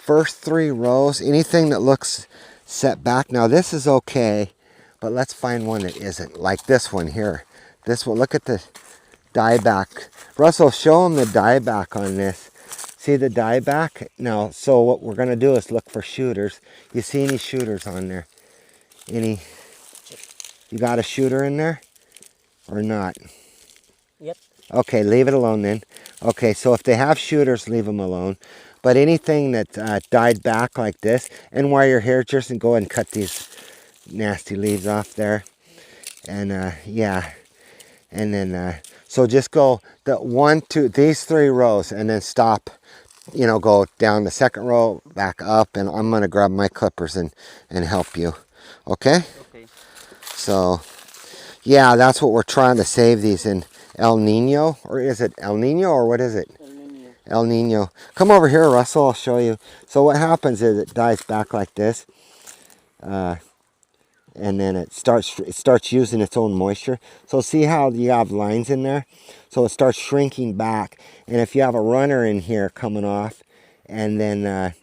first 3 rows, anything that looks set back. Now this is okay, but let's find one that isn't, like this one here. This one, look at the dieback. Russell, show them the dieback on this. See the dieback? Now, so what we're gonna do is look for shooters. You see any shooters on there? Any? You got a shooter in there or not? Yep. Okay, leave it alone then. Okay, so if they have shooters, leave them alone. But anything that died back like this, and while you're here, just go ahead and cut these nasty leaves off there. And yeah, and then so just go the 1, 2, these 3 rows, and then stop. You know, go down the second row, back up, and I'm gonna grab my clippers and help you. Okay? Okay. So yeah, that's what we're trying to save these in El Nino, or is it El Nino, or what is it? El Nino. El Nino. Come over here, Russell, I'll show you. So what happens is it dies back like this, and then it starts using its own moisture. So see how you have lines in there? So it starts shrinking back, and if you have a runner in here coming off, and then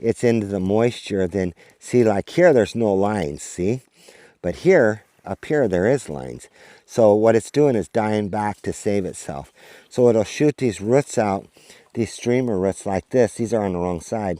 it's into the moisture, then see, like here there's no lines, see? But here, up here, there is lines. So what it's doing is dying back to save itself. So it'll shoot these roots out, these streamer roots like this. These are on the wrong side.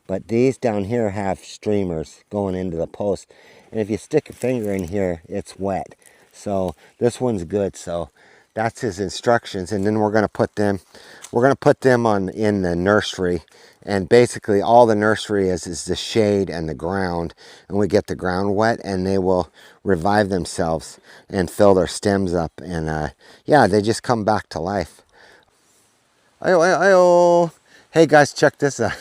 But these down here have streamers going into the post. And if you stick a finger in here, it's wet. So this one's good. So that's his instructions. And then we're going to put them on in the nursery. And basically all the nursery is the shade and the ground, and we get the ground wet, and they will revive themselves and fill their stems up, and yeah, they just come back to life. Ayo, ayo, ayo. Hey guys, check this out.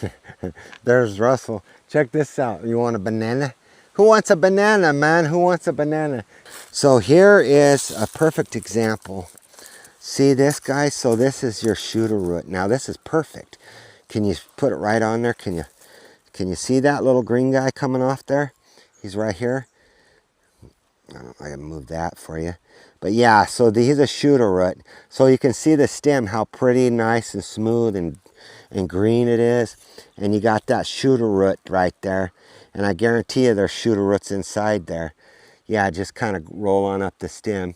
There's Russell. Check this out. You want a banana? Who wants a banana, man? Who wants a banana? So here is a perfect example. See this, guys? So this is your shooter root. Now this is perfect. Can you put it right on there? Can you see that little green guy coming off there? He's right here. I can move that for you. But yeah, so he's a shooter root. So you can see the stem, how pretty, nice, and smooth and green it is. And you got that shooter root right there. And I guarantee you there's shooter roots inside there. Yeah, just kind of roll on up the stem.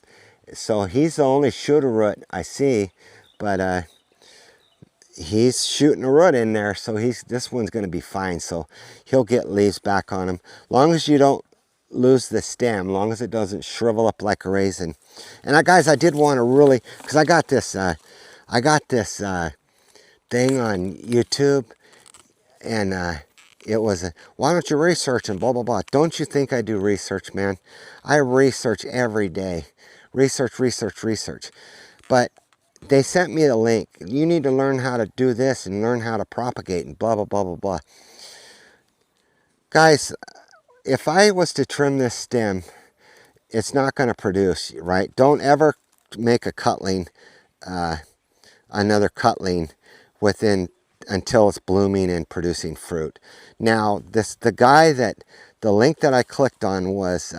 So he's the only shooter root I see, but he's shooting a root in there, so this one's going to be fine. So he'll get leaves back on him, long as you don't lose the stem, long as it doesn't shrivel up like a raisin. And guys, I did want to really, because I got this thing on YouTube, and it was why don't you research and blah blah blah. Don't you think I do research, man? I research every day, research. But they sent me a link. You need to learn how to do this and learn how to propagate and blah, blah, blah, blah, blah. Guys, if I was to trim this stem, it's not going to produce, right? Don't ever make a cutling, another cutling until it's blooming and producing fruit. Now, the link that I clicked on was,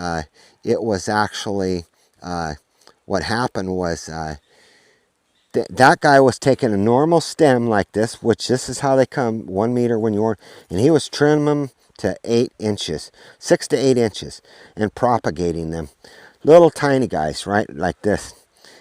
it was actually, what happened was, that guy was taking a normal stem like this, which this is how they come, 1 meter when you order, and he was trimming them to 8 inches, 6 to 8 inches, and propagating them. Little tiny guys, right, like this.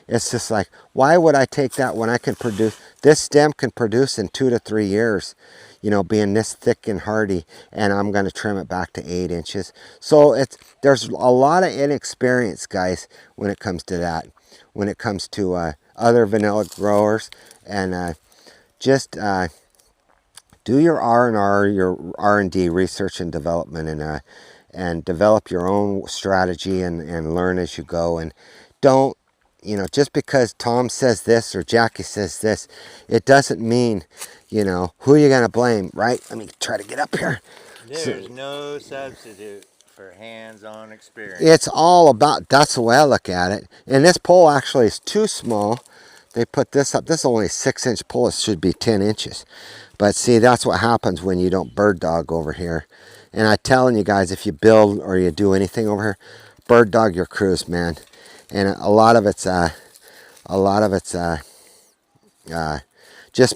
It's just like, why would I take that when I can produce, this stem can produce in 2 to 3 years, you know, being this thick and hardy, and I'm going to trim it back to 8 inches. So there's a lot of inexperience, guys, when it comes to that, when it comes to other vanilla growers, and just do your R&R, your R&D, research and development, and develop your own strategy and learn as you go. And don't, you know, just because Tom says this or Jackie says this, it doesn't mean, you know, who are you going to blame, right? Let me try to get up here. There's no substitute for hands-on experience. It's all about, that's the way I look at it. And this pole actually is too small. They put this up. This is only a 6-inch pole. It should be 10 inches. But see, that's what happens when you don't bird dog over here. And I'm telling you guys, if you build or you do anything over here, bird dog your crews, man. And a lot of it's just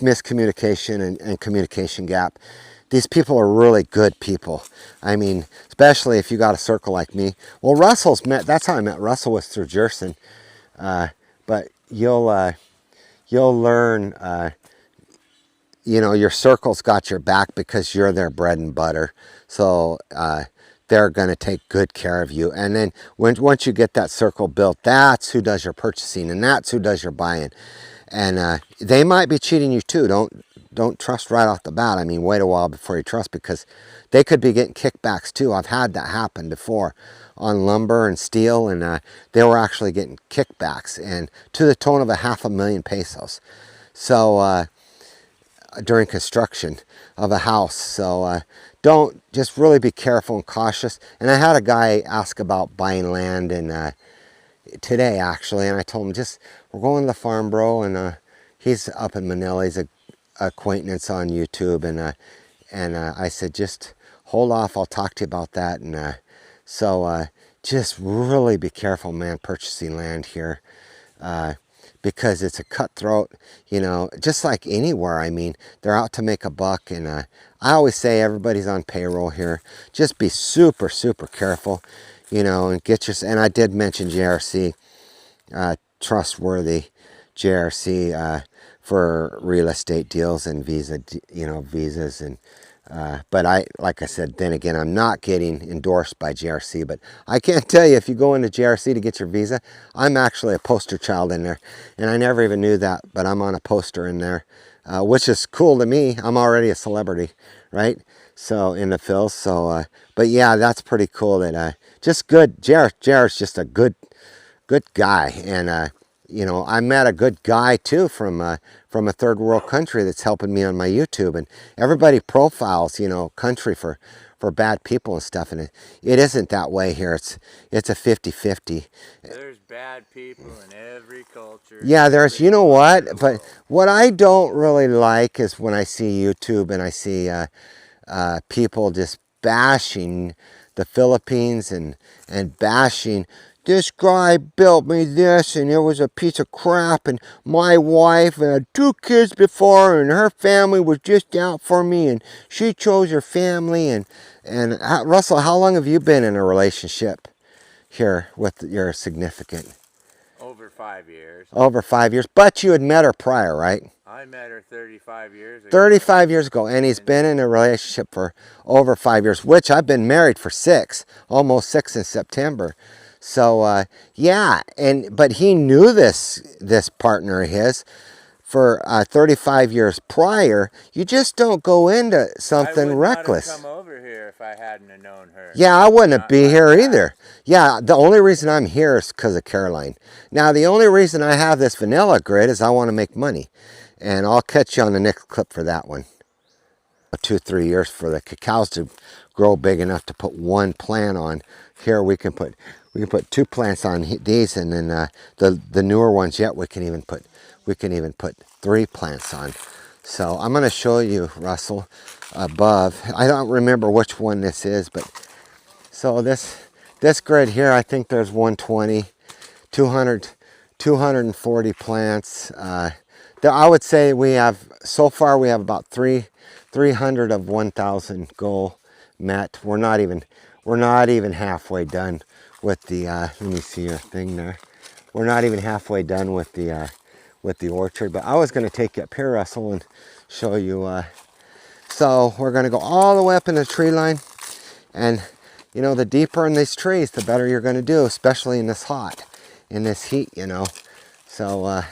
miscommunication and communication gap. these people are really good people. I mean, especially if you got a circle like me. Well, that's how I met Russell, was through Jerson. But you'll learn, you know, your circle's got your back because you're their bread and butter. So they're going to take good care of you. And then once you get that circle built, that's who does your purchasing, and that's who does your buying. And they might be cheating you too. Don't trust right off the bat. I mean, wait a while before you trust, because they could be getting kickbacks too. I've had that happen before on lumber and steel, and they were actually getting kickbacks, and to the tone of $500,000 pesos. So during construction of a house. So don't, just really be careful and cautious. And I had a guy ask about buying land, and today actually, and I told him, we're going to the farm, bro, and he's up in Manila. He's a acquaintance on YouTube, and I said, just hold off, I'll talk to you about that. And so just really be careful, man, purchasing land here, because it's a cutthroat, you know, just like anywhere. I mean, they're out to make a buck, and I always say everybody's on payroll here. Just be super, super careful, you know, and and I did mention JRC, trustworthy JRC for real estate deals and visas, and but like I said, then again, I'm not getting endorsed by JRC, but I can't tell you, if you go into JRC to get your visa, I'm actually a poster child in there, and I never even knew that, but I'm on a poster in there, which is cool to me. I'm already a celebrity, right? So in the Phils, so but yeah, that's pretty cool. That just good. JR's just a good guy, and you know, I met a good guy too from a third world country that's helping me on my YouTube. And everybody profiles, you know, country for bad people and stuff, and it isn't that way here. It's a 50-50. There's bad people in every culture. Yeah, there's, you know what? But what I don't really like is when I see YouTube and I see people just bashing the Philippines and bashing, this guy built me this, and it was a piece of crap, and my wife had 2 kids before, and her family was just out for me, and she chose her family. And Russell, how long have you been in a relationship here with your significant? Over 5 years. Over 5 years, but you had met her prior, right? I met her 35 years ago. 35 years ago, and he's been in a relationship for over 5 years, which I've been married for 6, almost 6 in September. So yeah, but he knew this partner of his for 35 years prior. You just don't go into something reckless. I would not have come over here if I hadn't have known her. Yeah, I wouldn't be here either. Yeah, the only reason I'm here is because of Caroline. Now, the only reason I have this vanilla grid is I want to make money. And I'll catch you on the next clip for that one. 2-3 years for the cacaos to grow big enough to put one plant on. Here we can put 2 plants on these, and then the newer ones yet we can even put 3 plants on. So I'm going to show you, Russell, above. I don't remember which one this is, but so this grid here, I think there's 120, 200, 240 plants. I would say we have, so far we have about 300 of 1,000 goal met. We're not even halfway done with the let me see your thing there. We're not even halfway done with the orchard, but I was going to take you up here, Russell, and show you. So we're going to go all the way up in the tree line, and you know, the deeper in these trees, the better you're going to do, especially in this heat, you know. So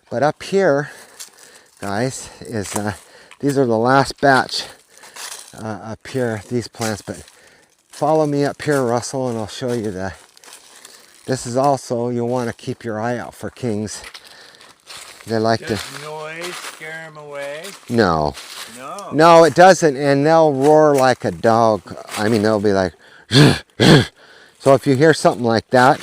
but up here, guys, is these are the last batch up here, these plants. But follow me up here, Russell, and I'll show you this is also, you'll want to keep your eye out for kings. They like Does noise scare them away? No. No. No, it doesn't, and they'll roar like a dog. I mean, they'll be like, so if you hear something like that,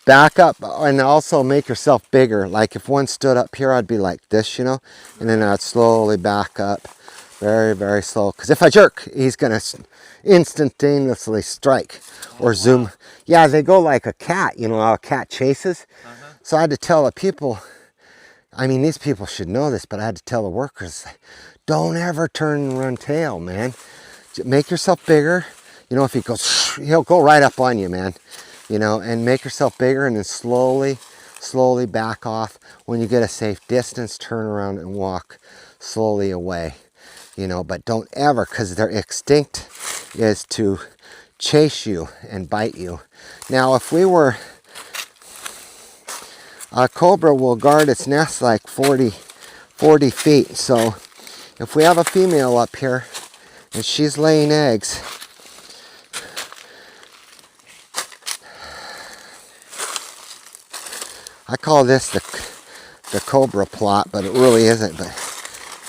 back up, and also make yourself bigger. Like if one stood up here, I'd be like this, you know, and then I'd slowly back up, very, very slow. Because if I jerk, he's gonna instantaneously strike or zoom. Wow. Yeah, they go like a cat, you know how a cat chases. So I had to tell the people, I mean, these people should know this, but I had to tell the workers, don't ever turn and run tail, man. Make yourself bigger. You know, if he goes, he'll go right up on you, man. You know, and make yourself bigger and then slowly back off. When you get a safe distance, turn around and walk slowly away. You know, but don't ever, because their instinct is to chase you and bite you. Now, if we were, a cobra will guard its nest like 40 feet. So if we have a female up here and she's laying eggs, I call this the cobra plot, but it really isn't. But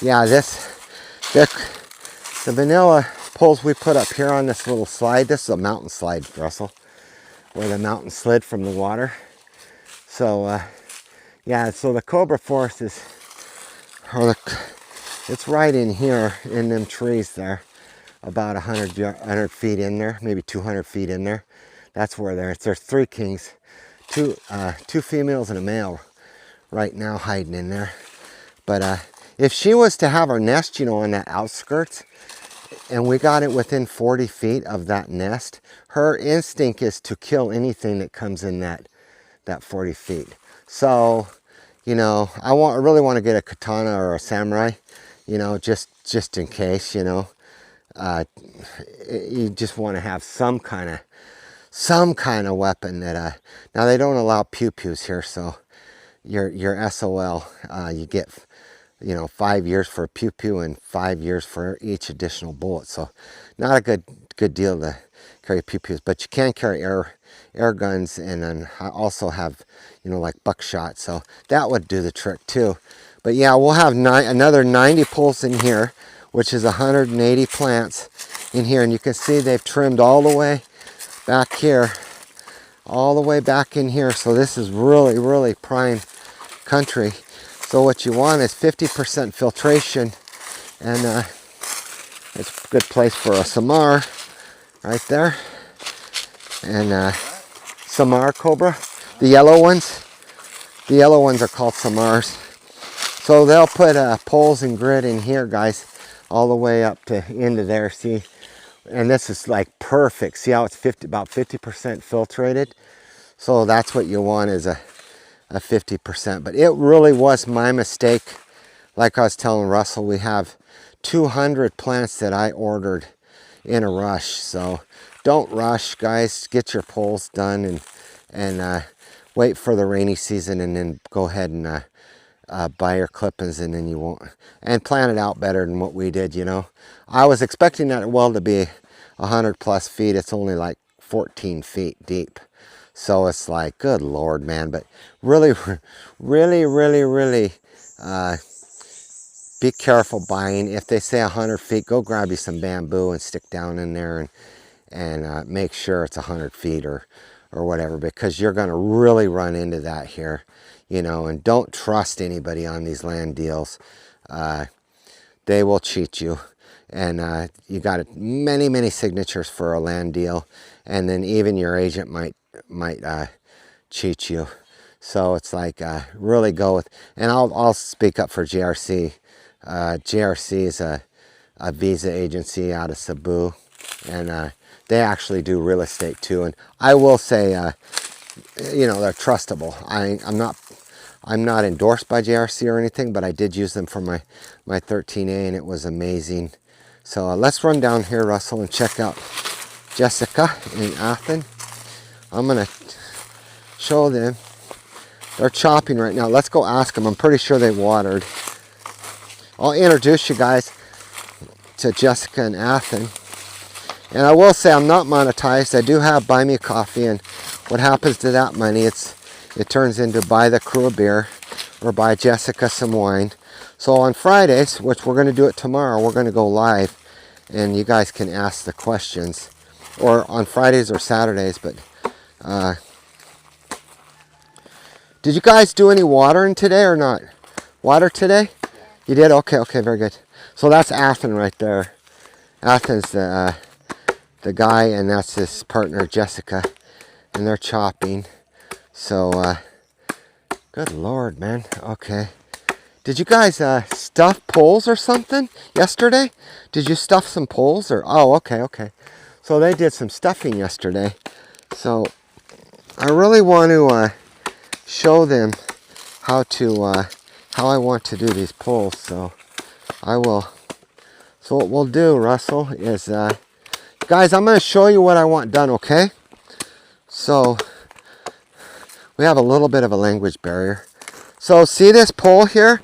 yeah, the vanilla poles we put up here on this little slide, this is a mountain slide, Russell, where the mountain slid from the water. So yeah, so the cobra forest is, it's right in here in them trees there, about 100 feet in there, maybe 200 feet in there. That's where there's 3 kings, two females and a male right now hiding in there. But if she was to have her nest, you know, on that outskirts, and we got it within 40 feet of that nest, her instinct is to kill anything that comes in that 40 feet. So, you know, I really want to get a katana or a samurai, you know, just in case, you know. You just want to have some kind of weapon that now they don't allow pew-pews here, so your SOL, you get, you know, 5 years for a pew-pew and 5 years for each additional bullet. So not a good deal to carry pew-pews, but you can carry air guns, and then also have, you know, like buckshot. So that would do the trick too. But yeah, we'll have another 90 poles in here, which is 180 plants in here, and you can see they've trimmed all the way back here, all the way back in here. So this is really prime country. So what you want is 50% filtration, and it's a good place for a samar right there. And samar cobra, the yellow ones are called samars. So they'll put poles and grid in here, guys, all the way up to into there. See, and this is like perfect. See how it's about 50% filtrated. So that's what you want, is a 50%. But it really was my mistake. Like I was telling Russell, we have 200 plants that I ordered in a rush. So don't rush, guys. Get your poles done and wait for the rainy season, and then go ahead and buy your clippings, and then you won't, and plan it out better than what we did, you know. I was expecting that well to be 100 plus feet. It's only like 14 feet deep. So it's like, good Lord, man. But really be careful buying. If they say 100 feet, go grab you some bamboo and stick down in there, and make sure it's 100 feet or whatever, because you're going to really run into that here, you know. And don't trust anybody on these land deals. They will cheat you, and you got many signatures for a land deal, and then even your agent might cheat you. So it's like, really go with, and I'll speak up for JRC. JRC is a visa agency out of Cebu, and they actually do real estate too. And I will say, you know, they're trustable. I'm not endorsed by JRC or anything, but I did use them for my 13A, and it was amazing. So let's run down here, Russell, and check out Jessica in Athens. I'm gonna show them. They're chopping right now. Let's go ask them. I'm pretty sure they watered. I'll introduce you guys to Jessica in Athens. And I will say, I'm not monetized. I do have Buy Me Coffee, and what happens to that money, it turns into buy the crew a beer or buy Jessica some wine. So on Fridays, which we're going to do it tomorrow, we're going to go live, and you guys can ask the questions, or on Fridays or Saturdays. But did you guys do any watering today or not? Water today? Yeah. You did? Okay, very good. So that's Athens right there. Athens, the guy, and that's his partner Jessica, and they're chopping. So good Lord, man. Okay, Did you guys stuff poles or something yesterday? Did you stuff some poles or? Oh, okay, okay. So they did some stuffing yesterday. So I really want to show them how I want to do these poles. So I will. So what we'll do, Russell, is guys, I'm going to show you what I want done. Okay. So we have a little bit of a language barrier. So see this pole here?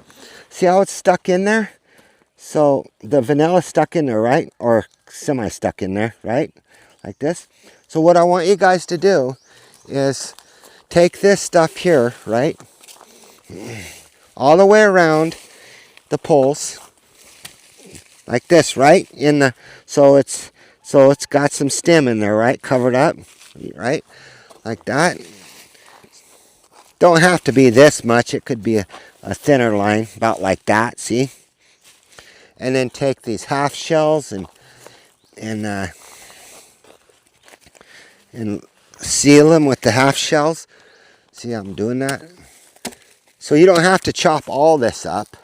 See how it's stuck in there? So the vanilla stuck in there, right? Or semi-stuck in there, right? Like this. So what I want you guys to do is take this stuff here, right? All the way around the poles. Like this, right? So it's got some stem in there, right? Covered up, right? Like that. Don't have to be this much. It could be a thinner line, about like that, see? And then take these half shells and seal them with the half shells. See how I'm doing that? So you don't have to chop all this up.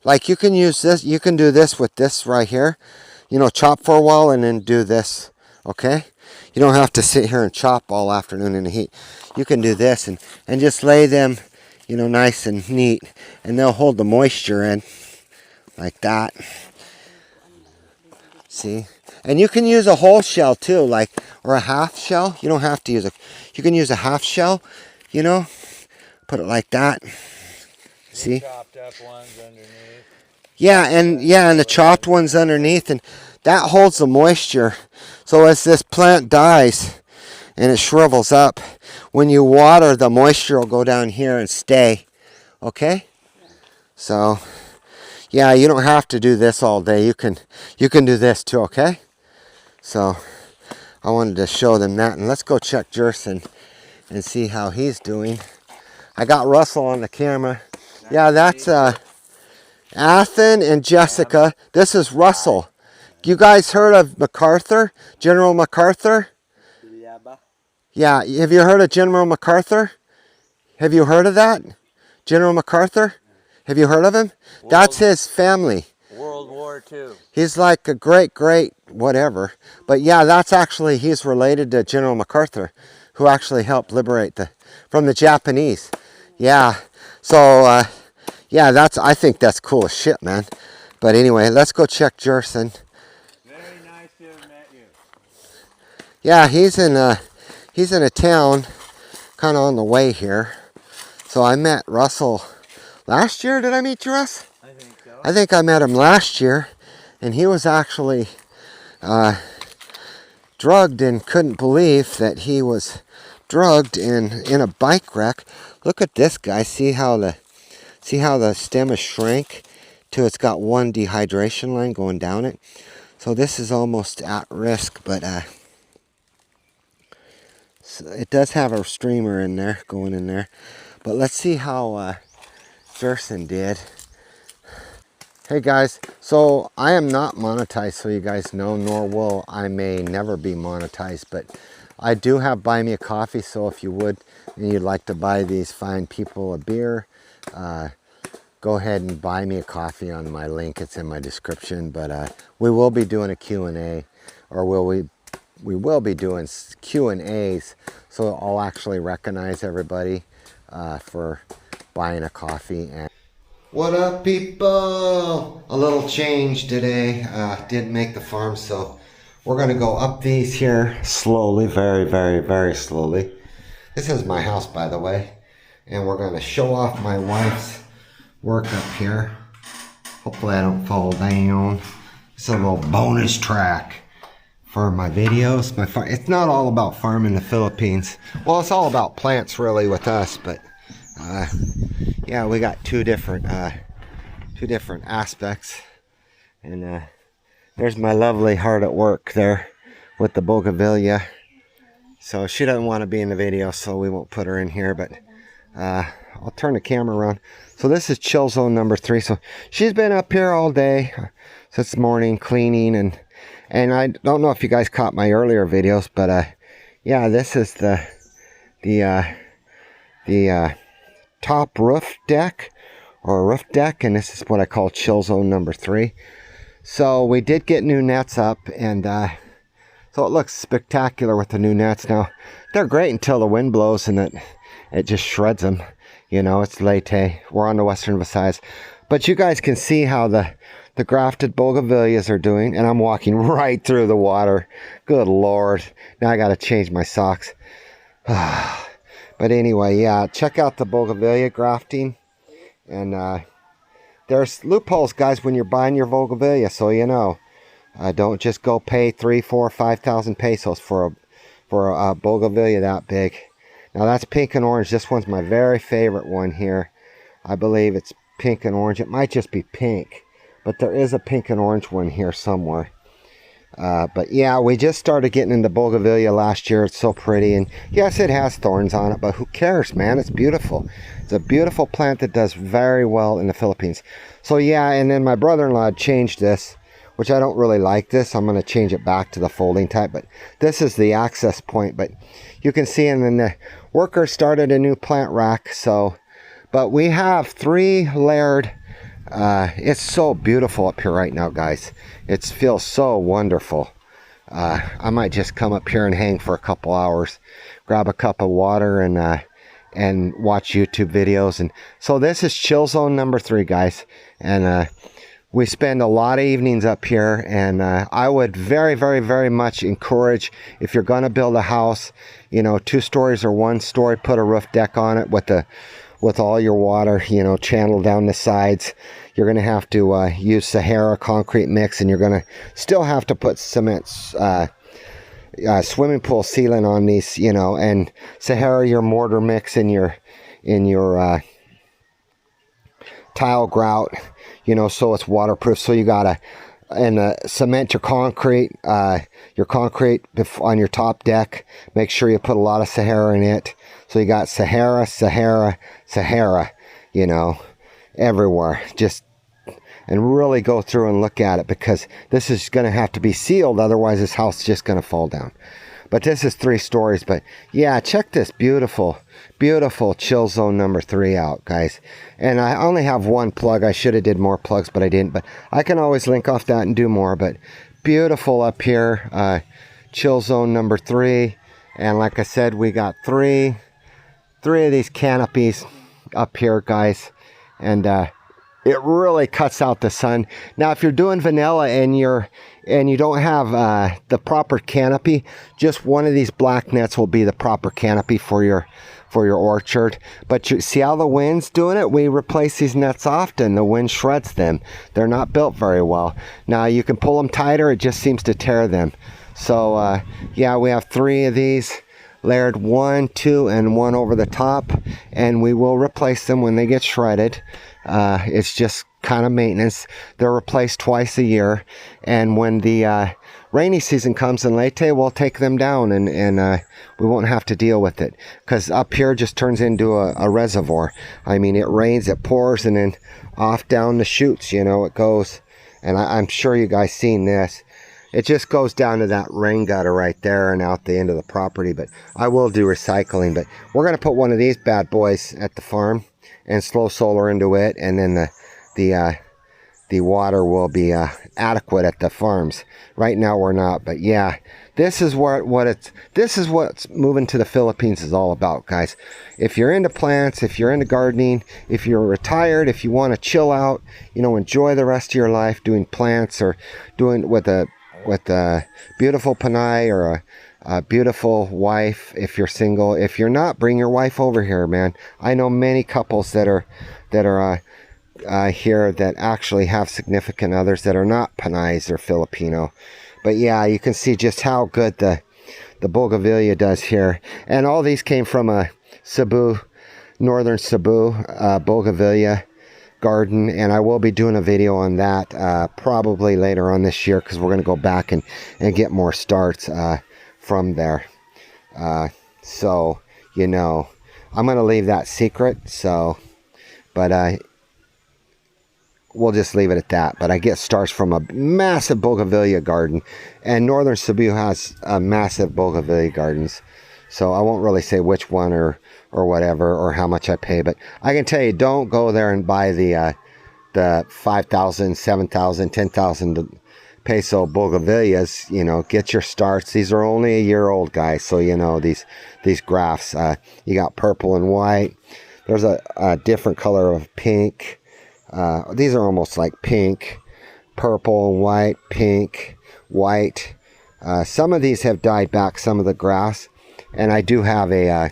Like you can use this, you can do this with this right here. You know, chop for a while and then do this, okay? You don't have to sit here and chop all afternoon in the heat. You can do this and just lay them, you know, nice and neat. And they'll hold the moisture in like that. See? And you can use a whole shell too, like, or a half shell. You don't have to use you can use a half shell, you know, put it like that. See? Chopped up ones underneath. Yeah, and the chopped ones underneath, and that holds the moisture. So as this plant dies and it shrivels up, when you water, the moisture will go down here and stay. Okay? So yeah, you don't have to do this all day. You can do this too, okay? So I wanted to show them that, and let's go check Jerson and see how he's doing. I got Russell on the camera. Yeah, that's Athen and Jessica. This is Russell. You guys heard of MacArthur? General MacArthur? Yeah, have you heard of General MacArthur? Have you heard of that? General MacArthur? Have you heard of him? That's his family. World War II. He's like a great whatever. But yeah, that's actually, he's related to General MacArthur, who actually helped liberate from the Japanese. Yeah. So, yeah, I think that's cool as shit, man. But anyway, let's go check Jerson. Very nice to have met you. Yeah, he's in a town kind of on the way here. So I met Russell last year. Did I meet you, Russ? I think so. I think I met him last year, and he was actually drugged and couldn't believe that he was drugged in a bike wreck. Look at this guy. See how the stem is shrank till it's got one dehydration line going down it. So this is almost at risk, but so it does have a streamer in there, going in there. But let's see how Jerson did. Hey guys, so I am not monetized, so you guys know, nor will I may never be monetized, but I do have Buy Me a Coffee, so if you would and you'd like to buy these fine people a beer, go ahead and buy me a coffee on my link. It's in my description. But we will be doing a Q&A, or we will be doing Q&As, so I'll actually recognize everybody for buying a coffee. And what up, people? A little change today. Didn't make the farm, so we're going to go up these here slowly, very, very, very slowly. This is my house, by the way, and we're going to show off my wife's work up here. Hopefully I don't fall down. It's a little bonus track for my videos. It's not all about farming in the Philippines. Well, it's all about plants really with us, but yeah, we got two different aspects. And there's my lovely heart at work there with the Bougainvillea. So she doesn't want to be in the video, so we won't put her in here, but I'll turn the camera around. So this is chill zone number 3. So she's been up here all day since morning cleaning, and I don't know if you guys caught my earlier videos, but yeah, this is the top roof deck, or a roof deck, and this is what I call chill zone number 3. So we did get new nets up, and so it looks spectacular with the new nets. Now, they're great until the wind blows and it just shreds them. You know, it's late. We're on the western Visayas. But you guys can see how the grafted bougainvilleas are doing, and I'm walking right through the water. Good Lord. Now I got to change my socks. But anyway, yeah, check out the bougainvillea grafting. And there's loopholes, guys, when you're buying your bougainvillea, so you know. Don't just go pay 3, 4, 5,000 pesos for a bougainvillea that big. Now that's pink and orange. This one's my very favorite one here. I believe it's pink and orange. It might just be pink, but there is a pink and orange one here somewhere. But yeah, we just started getting into bougainvillea last year. It's so pretty, and yes, it has thorns on it, but who cares, man? It's beautiful. It's a beautiful plant that does very well in the Philippines. So yeah, and then my brother-in-law changed this, which I don't really like this. I'm going to change it back to the folding type, but this is the access point. But you can see, and then the worker started a new plant rack. So, but we have 3 layered. It's so beautiful up here right now, guys. It feels so wonderful. I might just come up here and hang for a couple hours, grab a cup of water, and watch YouTube videos. And so this is chill zone number 3, guys. And we spend a lot of evenings up here, and I would very, very, very much encourage, if you're going to build a house, you know, 2 stories or 1 story, put a roof deck on it with all your water, you know, channeled down the sides. You're going to have to use Sahara concrete mix, and you're going to still have to put cement swimming pool sealant on these, you know, and Sahara your mortar mix in your tile grout, you know, so it's waterproof. So you gotta cement your concrete on your top deck. Make sure you put a lot of Sahara in it. So you got Sahara, Sahara, Sahara, you know, everywhere. And really go through and look at it, because this is going to have to be sealed. Otherwise, this house is just going to fall down. But this is 3 stories. But yeah, check this beautiful, beautiful chill zone number 3 out, guys. And I only have 1 plug. I should have did more plugs, but I didn't. But I can always link off that and do more. But beautiful up here, chill zone number 3. And like I said, we got 3 of these canopies up here, guys. And it really cuts out the sun. Now, if you're doing vanilla and you don't have the proper canopy, just one of these black nets will be the proper canopy for your orchard. But you see how the wind's doing it? We replace these nets often. The wind shreds them. They're not built very well. Now, you can pull them tighter. It just seems to tear them. So yeah, we have 3 of these layered, 1, 2, and 1 over the top, and we will replace them when they get shredded. It's just kind of maintenance. They're replaced twice a year, and when the rainy season comes in Leyte, we'll take them down, and we won't have to deal with it, because up here just turns into a reservoir. I mean, it rains, it pours, and then off down the chutes, you know, it goes. And I'm sure you guys seen this. It just goes down to that rain gutter right there and out the end of the property. But I will do recycling. But we're going to put one of these bad boys at the farm and slow solar into it, and then the water will be adequate at the farms. Right now we're not, but yeah, this is what's moving to the Philippines is all about, guys. If you're into plants, if you're into gardening, if you're retired, if you want to chill out, you know, enjoy the rest of your life doing plants, or doing with a beautiful panay, or a beautiful wife. If you're single, if you're not, bring your wife over here, man. I know many couples that are here that actually have significant others that are not Panays or Filipino. But yeah, you can see just how good the bougainvillea does here. And all these came from a Cebu, northern Cebu bougainvillea garden, and I will be doing a video on that probably later on this year, because we're going to go back and get more starts from there. So, you know, I'm going to leave that secret, so, but we'll just leave it at that. But I get starts from a massive bougainvillea garden, and northern Cebu has massive bougainvillea gardens. So I won't really say which one or or whatever, or how much I pay. But I can tell you, don't go there and buy the 5,000, 7,000, 10,000 peso bougainvilleas. You know, get your starts. These are only a year old, guys. So you know these grafts. You got purple and white. There's a different color of pink. These are almost like pink, purple and white, pink, white. Some of these have died back, some of the grass, and I do have a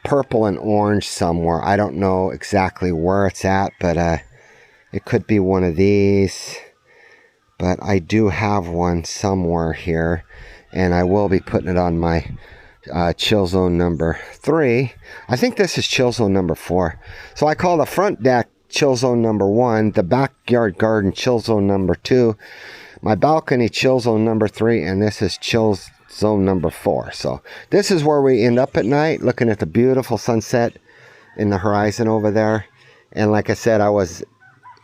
purple and orange somewhere. I don't know exactly where it's at, but it could be one of these. But I do have one somewhere here, and I will be putting it on my chill zone number 3. I think this is chill zone number 4. So I call the front deck chill zone number 1, the backyard garden chill zone number 2, my balcony chill zone number 3, and this is chill zone number 4. So this is where we end up at night, looking at the beautiful sunset in the horizon over there. And like I said, I was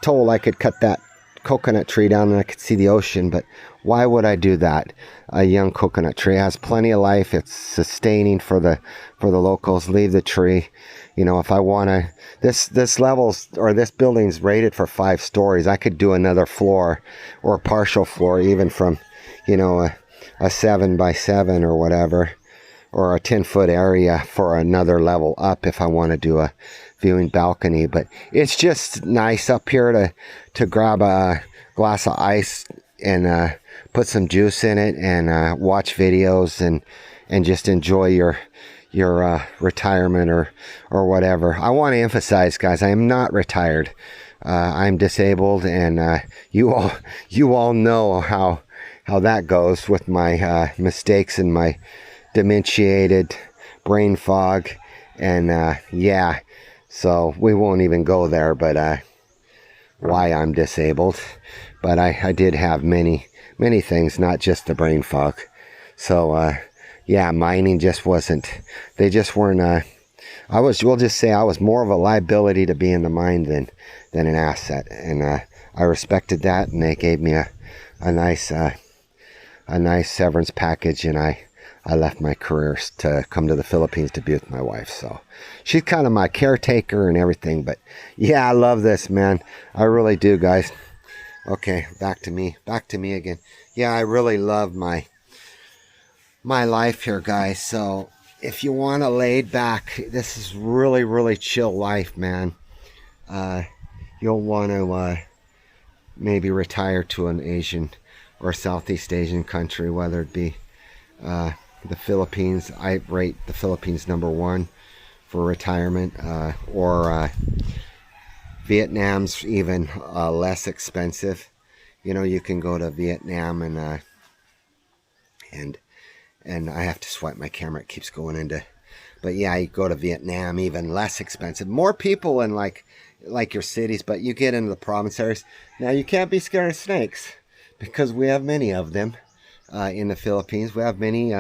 told I could cut that coconut tree down and I could see the ocean, but why would I do that? A young coconut tree has plenty of life. It's sustaining for the locals. Leave the tree. You know, if I want to, this level's, or this building's rated for 5 stories. I could do another floor or a partial floor, even from, you know, a 7 by 7 or whatever, or a 10-foot area for another level up if I want to do a viewing balcony. But it's just nice up here to grab a glass of ice and put some juice in it and watch videos and just enjoy your retirement or whatever. I want to emphasize, guys, I am not retired. I'm disabled, and you all know how that goes with my mistakes and my dementiated brain fog, and yeah, so we won't even go there. But why I'm disabled, but I did have many things, not just the brain fog. So yeah, mining just wasn't, they just weren't, we'll just say I was more of a liability to be in the mine than an asset. And I respected that, and they gave me a nice severance package, and I left my career to come to the Philippines to be with my wife. So she's kind of my caretaker and everything. But yeah, I love this, man. I really do, guys. Okay, back to me again. Yeah, I really love my life here, guys. So if you want to laid back, this is really chill life, man. You'll want to maybe retire to an Asian or Southeast Asian country, whether it be the Philippines. I rate the Philippines number 1 for retirement, or Vietnam's even less expensive. You know, you can go to Vietnam and I have to swipe my camera, it keeps going into, but yeah, you go to Vietnam, even less expensive, more people in like your cities, but you get into the province areas. Now you can't be scared of snakes, because we have many of them in the Philippines. We have many,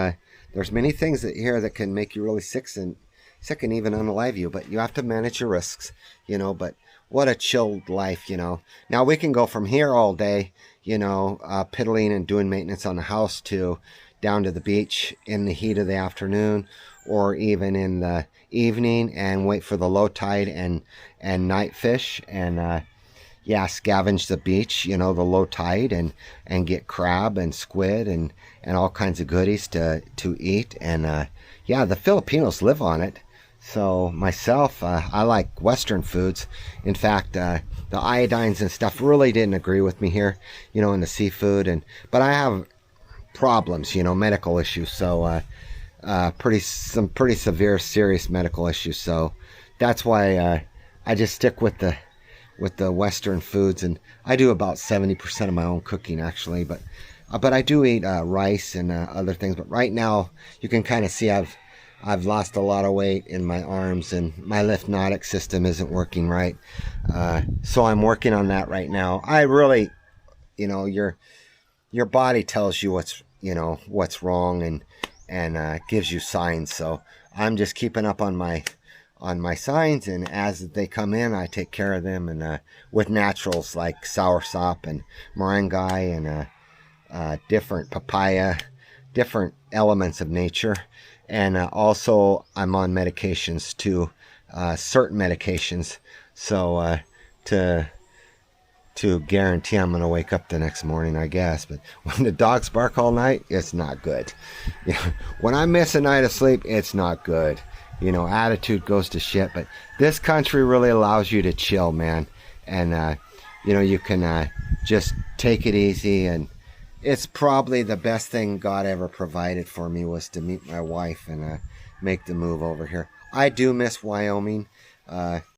there's many things here that can make you really sick and even unalive you, but you have to manage your risks, you know. But what a chilled life, you know. Now we can go from here all day, you know, piddling and doing maintenance on the house, to down to the beach in the heat of the afternoon, or even in the evening, and wait for the low tide and night fish, and yeah, scavenge the beach, you know, the low tide, and get crab and squid and all kinds of goodies to eat. And yeah, the Filipinos live on it. So myself, I like Western foods. In fact, the iodines and stuff really didn't agree with me here, you know, in the seafood. But I have problems, you know, medical issues. So some pretty severe, serious medical issues. So that's why I just stick with the Western foods, and I do about 70% of my own cooking, actually. But I do eat rice and other things. But right now, you can kind of see I've lost a lot of weight in my arms, and my lymphatic system isn't working right. So I'm working on that right now. I really, you know, your body tells you what's wrong, and gives you signs. So I'm just keeping up on my signs, and as they come in, I take care of them, and with naturals like soursop and moringai and different papaya different elements of nature. And also I'm on medications too, certain medications. So to guarantee I'm going to wake up the next morning, I guess. But when the dogs bark all night, it's not good. When I miss a night of sleep, it's not good. Attitude goes to shit. But this country really allows you to chill, man. And, you can just take it easy. And it's probably the best thing God ever provided for me was to meet my wife and make the move over here. I do miss Wyoming.